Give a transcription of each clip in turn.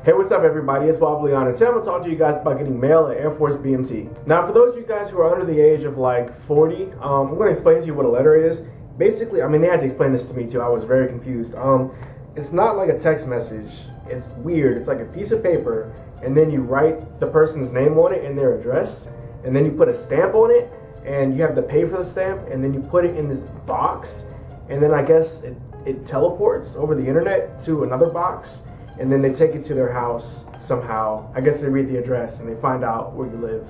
Hey, what's up everybody, it's WildBlueYonder. Today I'm going to talk to you guys about getting mail at Air Force BMT. Now for those of you guys who are under the age of like 40, I'm going to explain to you what a letter is. Basically, I mean they had to explain this to me too, I was very confused. It's not like a text message, it's weird. It's like a piece of paper and then you write the person's name on it and their address, and then you put a stamp on it and you have to pay for the stamp, and then you put it in this box, and then I guess it teleports over the internet to another box. And then they take it to their house somehow. I guess they read the address and they find out where you live.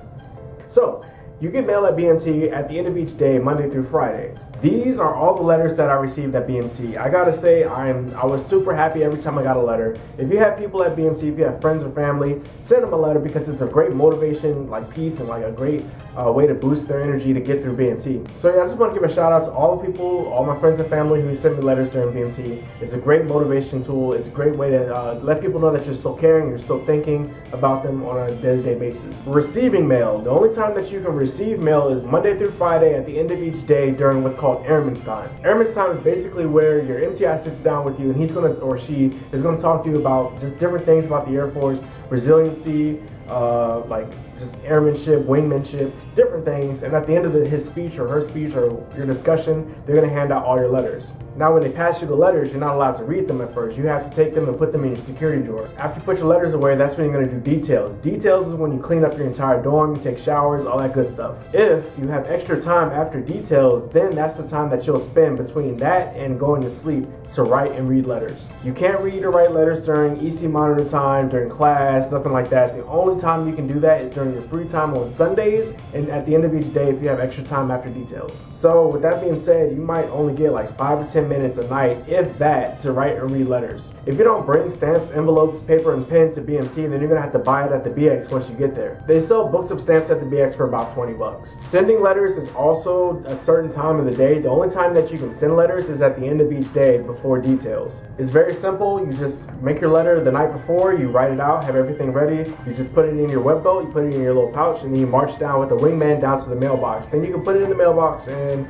So, you get mail at BMT at the end of each day, Monday through Friday. These are all the letters that I received at BMT. I gotta say, I was super happy every time I got a letter. If you have people at BMT, if you have friends or family, send them a letter because it's a great motivation, like piece, and like a great way to boost their energy to get through BMT. So yeah, I just want to give a shout out to all the people, all my friends and family who send me letters during BMT. It's a great motivation tool. It's a great way to let people know that you're still caring, you're still thinking about them on a day-to-day basis. Receiving mail. The only time that you can receive mail is Monday through Friday at the end of each day during what's called Airman's time. Airman's time is basically where your MTI sits down with you and he's gonna, or she is gonna talk to you about just different things about the Air Force, resiliency, like just airmanship, wingmanship, different things. And at the end of his speech or her speech or your discussion, they're gonna hand out all your letters. Now when they pass you the letters, you're not allowed to read them at first. You have to take them and put them in your security drawer. After you put your letters away, that's when you're gonna do details. Details is when you clean up your entire dorm, you take showers, all that good stuff. If you have extra time after details, then that's the time that you'll spend between that and going to sleep to write and read letters. You can't read or write letters during EC monitor time, during class, nothing like that. The only time you can do that is during your free time on Sundays and at the end of each day if you have extra time after details. So with that being said, you might only get like 5 or 10 minutes a night, if that, to write and read letters. If you don't bring stamps, envelopes, paper, and pen to BMT, then you're gonna have to buy it at the BX once you get there. They sell books of stamps at the BX for about 20 bucks. Sending letters is also a certain time of the day. The only time that you can send letters is at the end of each day before details. It's very simple. You just make your letter the night before, you write it out, have everything ready, you just put it in your web belt, you put it in your little pouch, and then you march down with the wingman down to the mailbox. Then you can put it in the mailbox and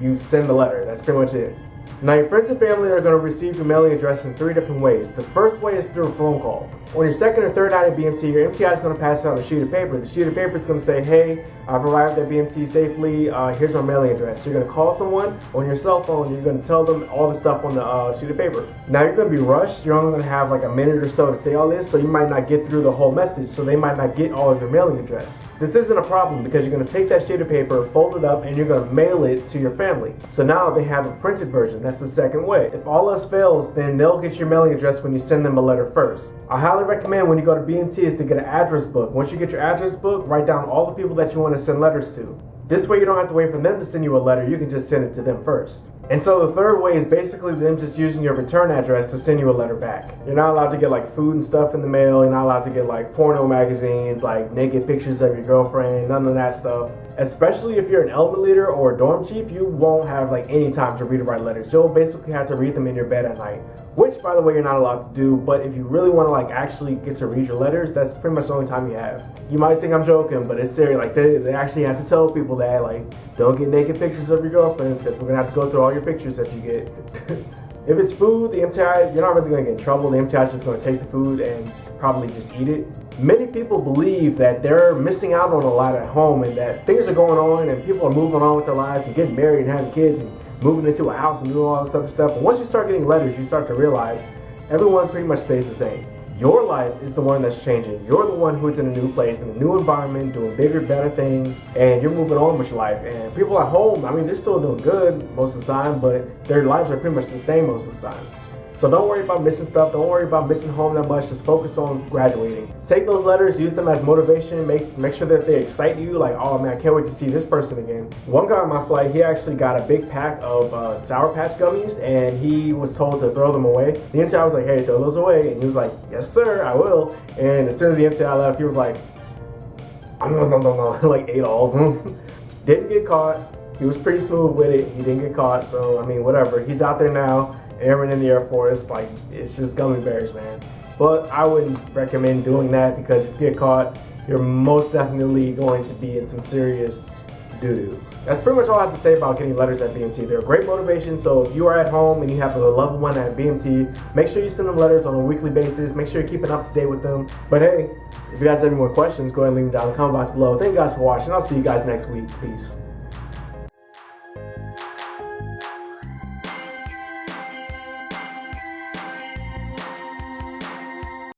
you send the letter. That's pretty much it. Now your friends and family are going to receive your mailing address in 3 different ways. The first way is through a phone call. On your second or third night at BMT, your MTI is going to pass out a sheet of paper. The sheet of paper is going to say, hey, I've arrived at BMT safely, here's my mailing address. You're going to call someone on your cell phone, and you're going to tell them all the stuff on the sheet of paper. Now you're going to be rushed. You're only going to have like a minute or so to say all this, so you might not get through the whole message, so they might not get all of your mailing address. This isn't a problem because you're going to take that sheet of paper, fold it up, and you're going to mail it to your family. So now they have a printed version. That's the second way. If all else fails, then they'll get your mailing address when you send them a letter first. I highly recommend when you go to BMT is to get an address book. Once you get your address book, write down all the people that you want to send letters to. This way you don't have to wait for them to send you a letter, you can just send it to them first. And so the third way is basically them just using your return address to send you a letter back. You're not allowed to get like food and stuff in the mail, you're not allowed to get like porno magazines, like naked pictures of your girlfriend, none of that stuff. Especially if you're an element leader or a dorm chief, you won't have like any time to read or write letters. You'll basically have to read them in your bed at night. Which, by the way, you're not allowed to do, but if you really want to like actually get to read your letters, that's pretty much the only time you have. You might think I'm joking, but it's serious. Like they actually have to tell people that, like, don't get naked pictures of your girlfriends because we're gonna have to go through all your pictures that you get. If it's food, the MTI, you're not really gonna get in trouble. The MTI is just gonna take the food and probably just eat it. Many people believe that they're missing out on a lot at home and that things are going on and people are moving on with their lives and getting married and having kids and moving into a house and doing all this other stuff. But once you start getting letters, you start to realize everyone pretty much stays the same. Your life is the one that's changing. You're the one who's in a new place, in a new environment, doing bigger, better things, and you're moving on with your life. And people at home, I mean, they're still doing good most of the time, but their lives are pretty much the same most of the time. So don't worry about missing stuff. Don't worry about missing home that much. Just focus on graduating. Take those letters, use them as motivation. Make sure that they excite you. Like, oh man, I can't wait to see this person again. One guy on my flight, he actually got a big pack of Sour Patch gummies, and he was told to throw them away. The MTI was like, hey, throw those away. And he was like, yes sir, I will. And as soon as the MTI left, he was like, no, like ate all of them. Didn't get caught. He was pretty smooth with it. He didn't get caught. So I mean, whatever. He's out there now. Airman in the Air Force, like, it's just gummy bears, man. But I wouldn't recommend doing that because if you get caught, you're most definitely going to be in some serious doo-doo. That's pretty much all I have to say about getting letters at BMT. They're a great motivation, so if you are at home and you have a loved one at BMT, make sure you send them letters on a weekly basis. Make sure you're keeping up to date with them. But hey, if you guys have any more questions, go ahead and leave them down in the comment box below. Thank you guys for watching. I'll see you guys next week. Peace.